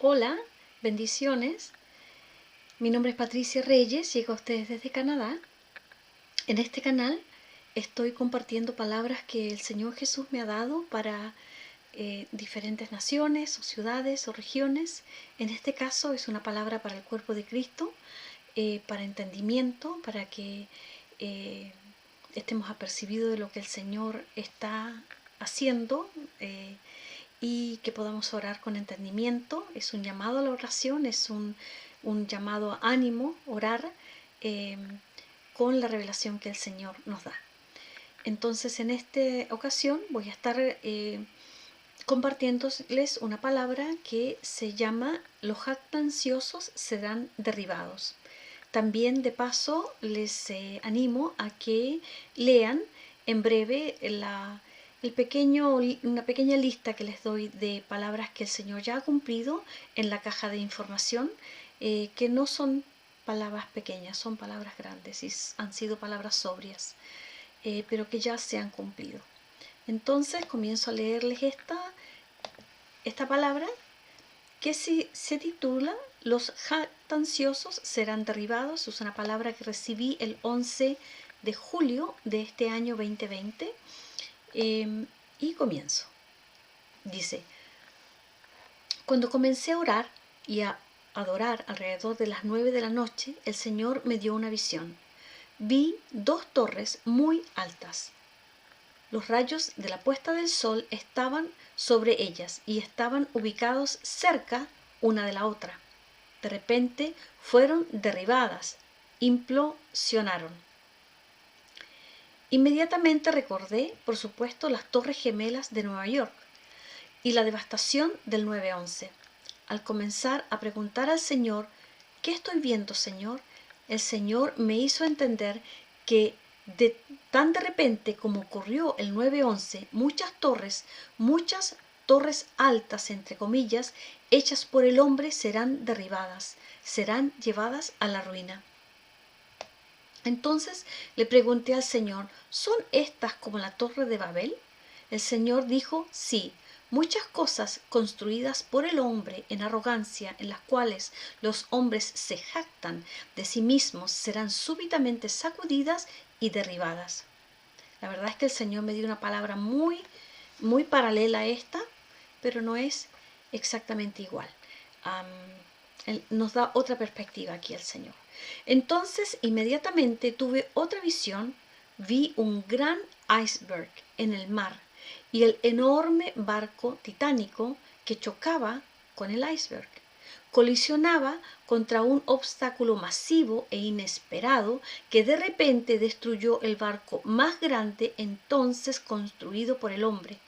Hola, bendiciones. Mi nombre es Patricia Reyes, llego a ustedes desde Canadá. En este canal estoy compartiendo palabras que el Señor Jesús me ha dado para diferentes naciones o ciudades o regiones. En este caso es una palabra para el cuerpo de Cristo, para entendimiento, para que estemos apercibidos de lo que el Señor está haciendo y que podamos orar con entendimiento. Es un llamado a la oración, es un llamado a ánimo, orar con la revelación que el Señor nos da. Entonces, en esta ocasión voy a estar compartiéndoles una palabra que se llama: los jactanciosos serán derribados. También, de paso, les animo a que lean en breve una pequeña lista que les doy de palabras que el Señor ya ha cumplido en la caja de información, que no son palabras pequeñas, son palabras grandes y han sido palabras sobrias, pero que ya se han cumplido. Entonces comienzo a leerles esta palabra que se titula: los jactanciosos serán derribados. Es una palabra que recibí el 11 de julio de este año 2020. Y comienzo. Dice: cuando comencé a orar y a adorar alrededor de las 9 de la noche, el Señor me dio una visión. Vi 2 torres muy altas. Los rayos de la puesta del sol estaban sobre ellas y estaban ubicados cerca una de la otra. De repente fueron derribadas, implosionaron. Inmediatamente recordé, por supuesto, las Torres Gemelas de Nueva York y la devastación del 9/11. Al comenzar a preguntar al Señor: ¿qué estoy viendo, Señor?, el Señor me hizo entender que tan de repente como ocurrió el 9/11, muchas torres altas, entre comillas, hechas por el hombre, serán derribadas, serán llevadas a la ruina. Entonces le pregunté al Señor: ¿son estas como la Torre de Babel? El Señor dijo: sí, muchas cosas construidas por el hombre en arrogancia, en las cuales los hombres se jactan de sí mismos, serán súbitamente sacudidas y derribadas. La verdad es que el Señor me dio una palabra muy, muy paralela a esta, pero no es exactamente igual. Nos da otra perspectiva aquí el Señor. Entonces, inmediatamente tuve otra visión. Vi un gran iceberg en el mar y el enorme barco titánico que chocaba con el iceberg. Colisionaba contra un obstáculo masivo e inesperado que de repente destruyó el barco más grande entonces construido por el hombre.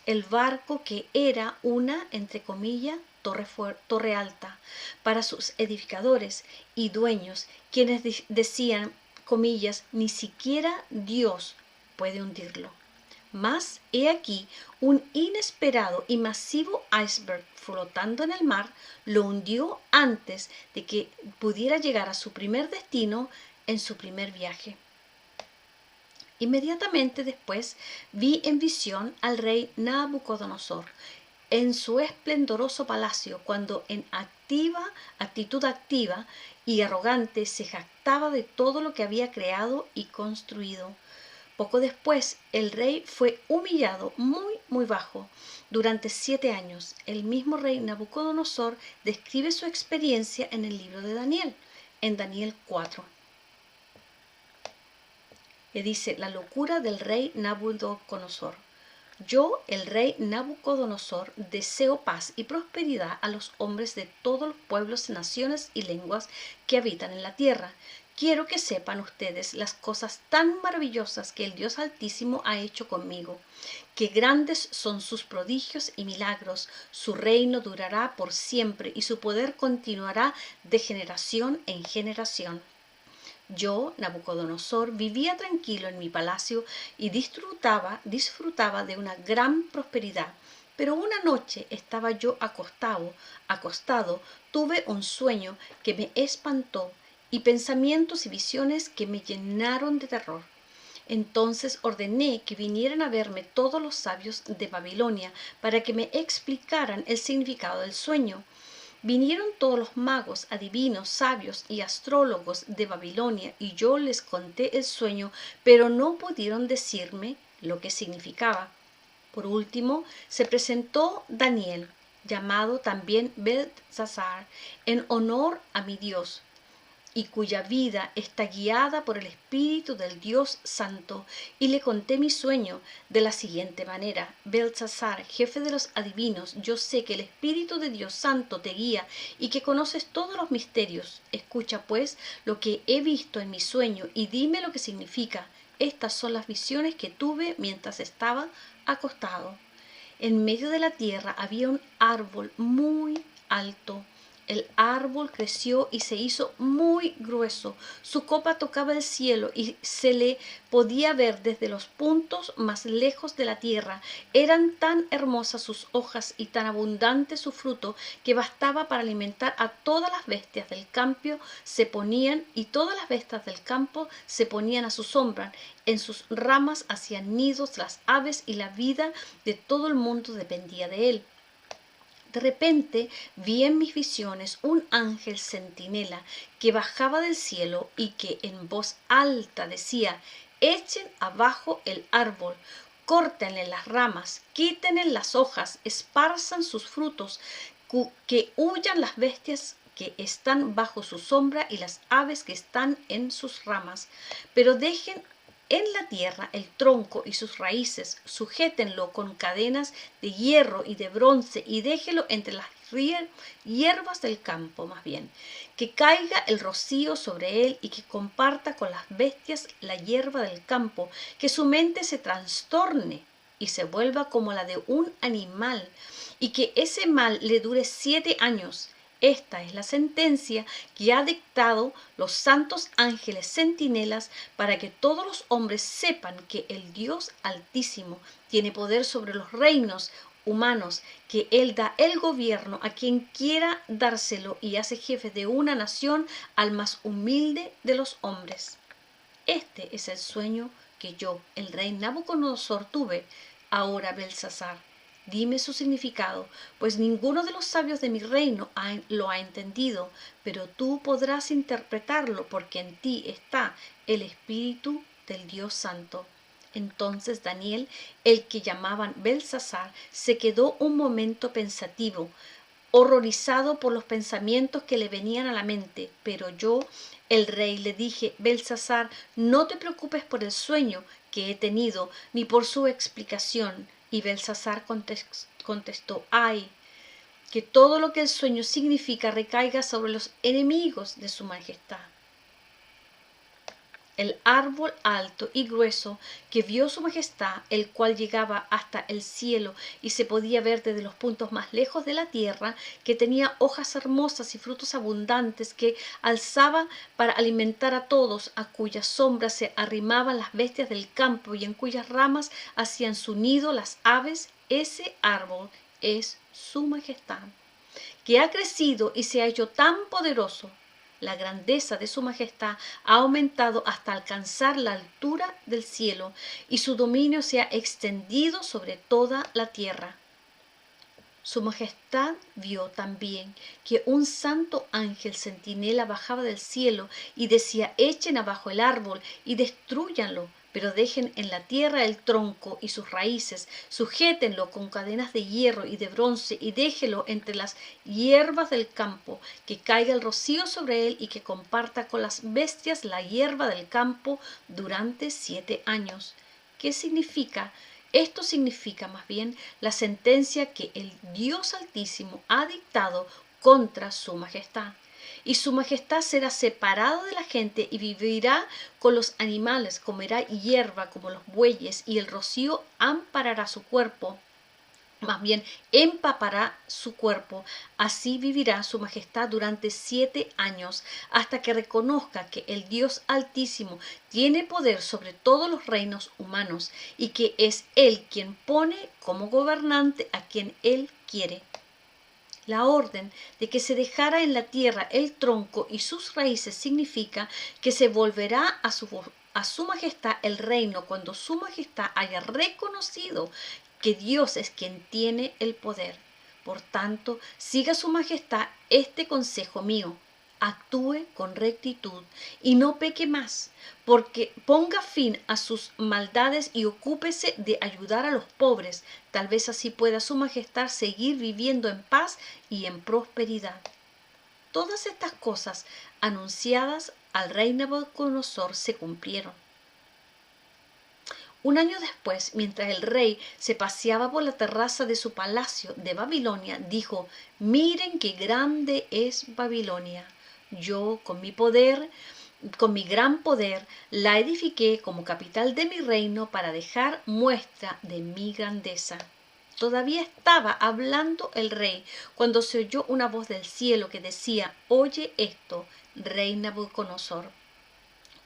El barco que era una, entre comillas, torre alta para sus edificadores y dueños, quienes decían, comillas, ni siquiera Dios puede hundirlo. Mas he aquí un inesperado y masivo iceberg flotando en el mar lo hundió antes de que pudiera llegar a su primer destino en su primer viaje. Inmediatamente después vi en visión al rey Nabucodonosor en su esplendoroso palacio, cuando en actitud activa y arrogante se jactaba de todo lo que había creado y construido. Poco después, el rey fue humillado muy, muy bajo durante 7 años. El mismo rey Nabucodonosor describe su experiencia en el libro de Daniel, en Daniel 4. Le dice: la locura del rey Nabucodonosor. Yo, el rey Nabucodonosor, deseo paz y prosperidad a los hombres de todos los pueblos, naciones y lenguas que habitan en la tierra. Quiero que sepan ustedes las cosas tan maravillosas que el Dios Altísimo ha hecho conmigo, que grandes son sus prodigios y milagros. Su reino durará por siempre y su poder continuará de generación en generación. Yo, Nabucodonosor, vivía tranquilo en mi palacio y disfrutaba de una gran prosperidad. Pero una noche estaba yo acostado, tuve un sueño que me espantó y pensamientos y visiones que me llenaron de terror. Entonces ordené que vinieran a verme todos los sabios de Babilonia para que me explicaran el significado del sueño. Vinieron todos los magos, adivinos, sabios y astrólogos de Babilonia, y yo les conté el sueño, pero no pudieron decirme lo que significaba. Por último, se presentó Daniel, llamado también Beltsasar, en honor a mi Dios, y cuya vida está guiada por el Espíritu del Dios Santo, y le conté mi sueño de la siguiente manera: Beltsasar, jefe de los adivinos, yo sé que el Espíritu de Dios Santo te guía y que conoces todos los misterios. Escucha pues lo que he visto en mi sueño y dime lo que significa. Estas son las visiones que tuve mientras estaba acostado. En medio de la tierra había un árbol muy alto. El árbol creció y se hizo muy grueso. Su copa tocaba el cielo y se le podía ver desde los puntos más lejos de la tierra. Eran tan hermosas sus hojas y tan abundante su fruto que bastaba para alimentar a todas las bestias del campo. Todas las bestias del campo se ponían a su sombra. En sus ramas hacían nidos las aves y la vida de todo el mundo dependía de él. De repente vi en mis visiones un ángel centinela que bajaba del cielo y que en voz alta decía: echen abajo el árbol, córtenle las ramas, quítenle las hojas, esparzan sus frutos, que huyan las bestias que están bajo su sombra y las aves que están en sus ramas, pero dejen en la tierra el tronco y sus raíces, sujétenlo con cadenas de hierro y de bronce y déjelo entre las hierbas del campo, más bien, que caiga el rocío sobre él y que comparta con las bestias la hierba del campo, que su mente se trastorne y se vuelva como la de un animal, y que ese mal le dure 7 años. Esta es la sentencia que ha dictado los santos ángeles centinelas para que todos los hombres sepan que el Dios Altísimo tiene poder sobre los reinos humanos, que Él da el gobierno a quien quiera dárselo y hace jefe de una nación al más humilde de los hombres. Este es el sueño que yo, el rey Nabucodonosor, tuve. Ahora, Beltsasar, dime su significado, pues ninguno de los sabios de mi reino lo ha entendido, pero tú podrás interpretarlo, porque en ti está el Espíritu del Dios Santo. Entonces Daniel, el que llamaban Beltsasar, se quedó un momento pensativo, horrorizado por los pensamientos que le venían a la mente. Pero yo, el rey, le dije: Beltsasar, no te preocupes por el sueño que he tenido, ni por su explicación. Y Beltsasar contestó: ay, que todo lo que el sueño significa recaiga sobre los enemigos de su majestad. El árbol alto y grueso que vio su majestad, el cual llegaba hasta el cielo y se podía ver desde los puntos más lejos de la tierra, que tenía hojas hermosas y frutos abundantes, que alzaba para alimentar a todos, a cuya sombra se arrimaban las bestias del campo y en cuyas ramas hacían su nido las aves. Ese árbol es su majestad, que ha crecido y se ha hecho tan poderoso. La grandeza de su majestad ha aumentado hasta alcanzar la altura del cielo, y su dominio se ha extendido sobre toda la tierra. Su majestad vio también que un santo ángel centinela bajaba del cielo y decía: echen abajo el árbol y destrúyanlo, pero dejen en la tierra el tronco y sus raíces, sujétenlo con cadenas de hierro y de bronce y déjelo entre las hierbas del campo, que caiga el rocío sobre él y que comparta con las bestias la hierba del campo durante 7 años. ¿Qué significa? Esto significa más bien la sentencia que el Dios Altísimo ha dictado contra su majestad. Y su majestad será separado de la gente y vivirá con los animales, comerá hierba como los bueyes, y el rocío amparará su cuerpo, más bien empapará su cuerpo. Así vivirá su majestad durante 7 años, hasta que reconozca que el Dios Altísimo tiene poder sobre todos los reinos humanos y que es Él quien pone como gobernante a quien Él quiere. La orden de que se dejara en la tierra el tronco y sus raíces significa que se volverá a su majestad el reino cuando su majestad haya reconocido que Dios es quien tiene el poder. Por tanto, siga su majestad este consejo mío. Actúe con rectitud y no peque más, porque ponga fin a sus maldades y ocúpese de ayudar a los pobres. Tal vez así pueda su majestad seguir viviendo en paz y en prosperidad. Todas estas cosas anunciadas al rey Nabucodonosor se cumplieron. Un año después, mientras el rey se paseaba por la terraza de su palacio de Babilonia, dijo: «Miren qué grande es Babilonia. Yo, con mi gran poder, la edifiqué como capital de mi reino para dejar muestra de mi grandeza». Todavía estaba hablando el rey cuando se oyó una voz del cielo que decía: «Oye esto, rey Nabucodonosor.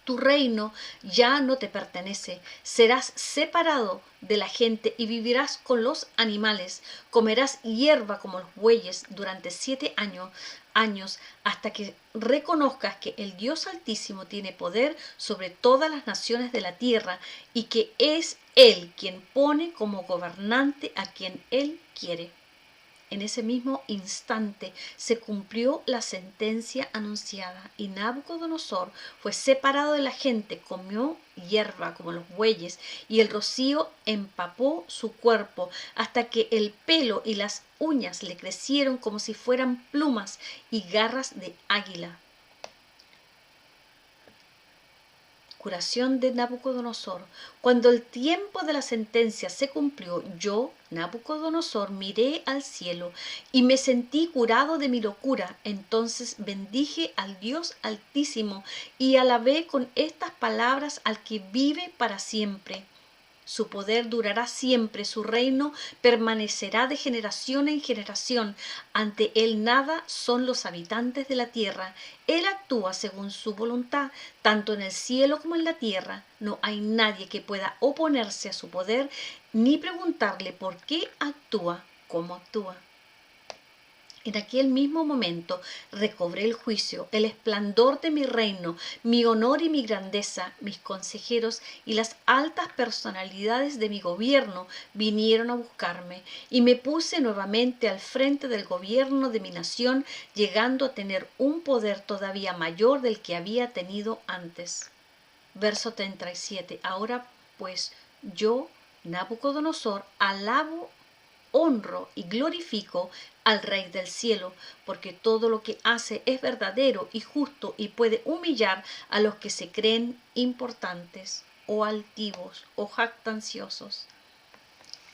Tu reino ya no te pertenece, serás separado de la gente y vivirás con los animales, comerás hierba como los bueyes durante 7 años hasta que reconozcas que el Dios Altísimo tiene poder sobre todas las naciones de la tierra y que es Él quien pone como gobernante a quien Él quiere». En ese mismo instante se cumplió la sentencia anunciada y Nabucodonosor fue separado de la gente, comió hierba como los bueyes y el rocío empapó su cuerpo hasta que el pelo y las uñas le crecieron como si fueran plumas y garras de águila. Curación de Nabucodonosor. Cuando el tiempo de la sentencia se cumplió, yo, Nabucodonosor, miré al cielo y me sentí curado de mi locura. Entonces bendije al Dios Altísimo y alabé con estas palabras al que vive para siempre. Su poder durará siempre, su reino permanecerá de generación en generación. Ante él nada son los habitantes de la tierra. Él actúa según su voluntad, tanto en el cielo como en la tierra. No hay nadie que pueda oponerse a su poder, ni preguntarle por qué actúa como actúa. En aquel mismo momento recobré el juicio, el esplendor de mi reino, mi honor y mi grandeza. Mis consejeros y las altas personalidades de mi gobierno vinieron a buscarme y me puse nuevamente al frente del gobierno de mi nación, llegando a tener un poder todavía mayor del que había tenido antes. Verso 37. Ahora pues yo, Nabucodonosor, alabo, honro y glorifico al Rey del cielo, porque todo lo que hace es verdadero y justo y puede humillar a los que se creen importantes o altivos o jactanciosos.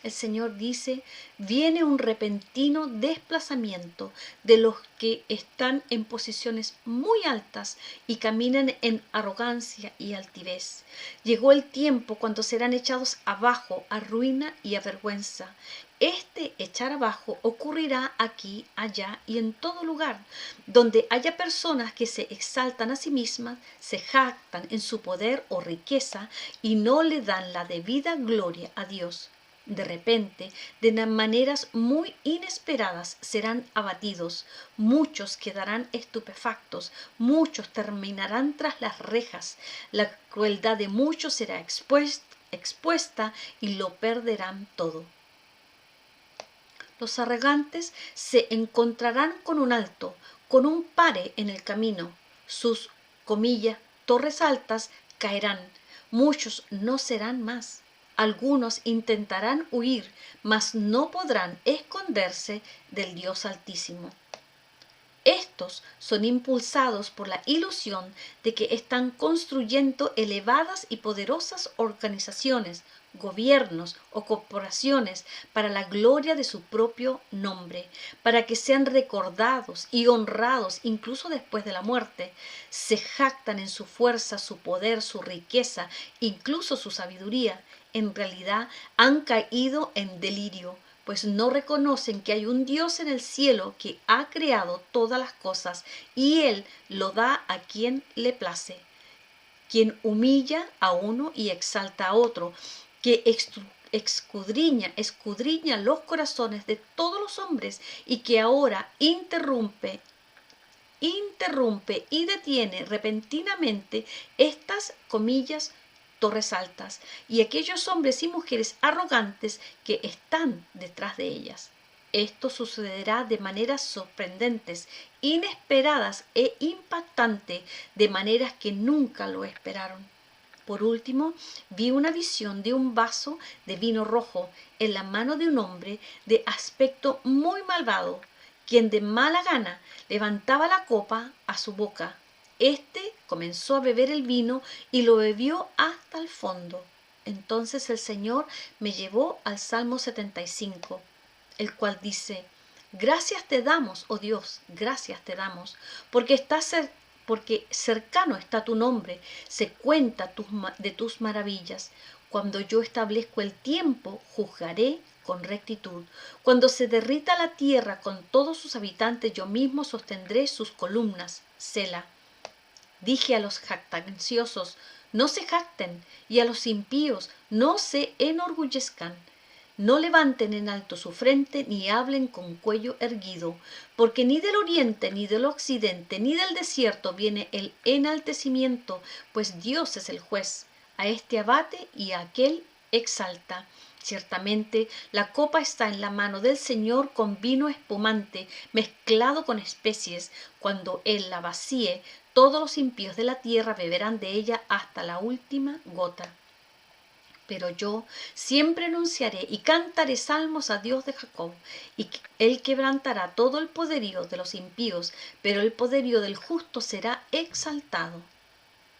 El Señor dice: viene un repentino desplazamiento de los que están en posiciones muy altas y caminan en arrogancia y altivez. Llegó el tiempo cuando serán echados abajo a ruina y a vergüenza. Este echar abajo ocurrirá aquí, allá y en todo lugar, donde haya personas que se exaltan a sí mismas, se jactan en su poder o riqueza y no le dan la debida gloria a Dios. De repente, de maneras muy inesperadas, serán abatidos. Muchos quedarán estupefactos, muchos terminarán tras las rejas. La crueldad de muchos será expuesta y lo perderán todo. Los arrogantes se encontrarán con un alto, con un pare en el camino. Sus, comillas, torres altas caerán. Muchos no serán más. Algunos intentarán huir, mas no podrán esconderse del Dios Altísimo. Estos son impulsados por la ilusión de que están construyendo elevadas y poderosas organizaciones, gobiernos o corporaciones para la gloria de su propio nombre, para que sean recordados y honrados incluso después de la muerte. Se jactan en su fuerza, su poder, su riqueza, incluso su sabiduría. En realidad han caído en delirio, pues no reconocen que hay un Dios en el cielo que ha creado todas las cosas y Él lo da a quien le place, quien humilla a uno y exalta a otro, que escudriña los corazones de todos los hombres y que ahora interrumpe y detiene repentinamente estas, comillas, torres altas y aquellos hombres y mujeres arrogantes que están detrás de ellas. Esto sucederá de maneras sorprendentes, inesperadas e impactantes, de maneras que nunca lo esperaron. Por último, vi una visión de un vaso de vino rojo en la mano de un hombre de aspecto muy malvado, quien de mala gana levantaba la copa a su boca. Este comenzó a beber el vino y lo bebió hasta el fondo. Entonces el Señor me llevó al Salmo 75, el cual dice: Gracias te damos, oh Dios, gracias te damos, porque cercano está tu nombre, se cuenta de tus maravillas. Cuando yo establezco el tiempo, juzgaré con rectitud. Cuando se derrita la tierra con todos sus habitantes, yo mismo sostendré sus columnas. Sela. Dije a los jactanciosos: no se jacten, y a los impíos: no se enorgullezcan. No levanten en alto su frente, ni hablen con cuello erguido, porque ni del oriente, ni del occidente, ni del desierto viene el enaltecimiento, pues Dios es el juez. A este abate y a aquel exalta. Ciertamente la copa está en la mano del Señor con vino espumante, mezclado con especies. Cuando Él la vacíe, todos los impíos de la tierra beberán de ella hasta la última gota. Pero yo siempre anunciaré y cantaré salmos a Dios de Jacob, y Él quebrantará todo el poderío de los impíos, pero el poderío del justo será exaltado.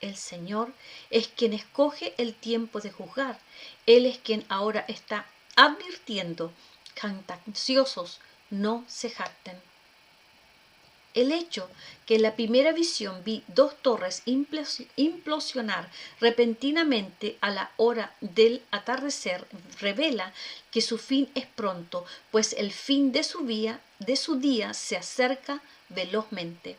El Señor es quien escoge el tiempo de juzgar. Él es quien ahora está advirtiendo: jactanciosos, no se jacten. El hecho que en la primera visión vi dos torres implosionar repentinamente a la hora del atardecer revela que su fin es pronto, pues el fin de su día se acerca velozmente.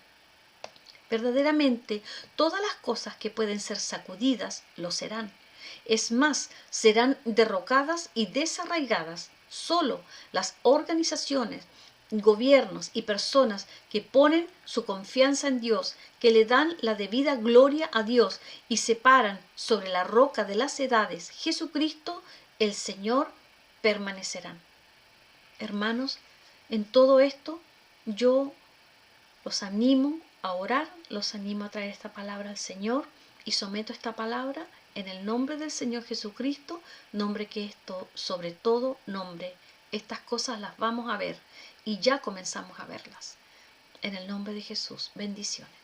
Verdaderamente, todas las cosas que pueden ser sacudidas lo serán. Es más, serán derrocadas y desarraigadas. Solo las organizaciones, gobiernos y personas que ponen su confianza en Dios, que le dan la debida gloria a Dios y se paran sobre la roca de las edades, Jesucristo, el Señor, permanecerán. Hermanos, en todo esto yo los animo a orar, los animo a traer esta palabra al Señor y someto esta palabra en el nombre del Señor Jesucristo, nombre que es sobre todo nombre. Estas cosas las vamos a ver y ya comenzamos a verlas. En el nombre de Jesús, bendiciones.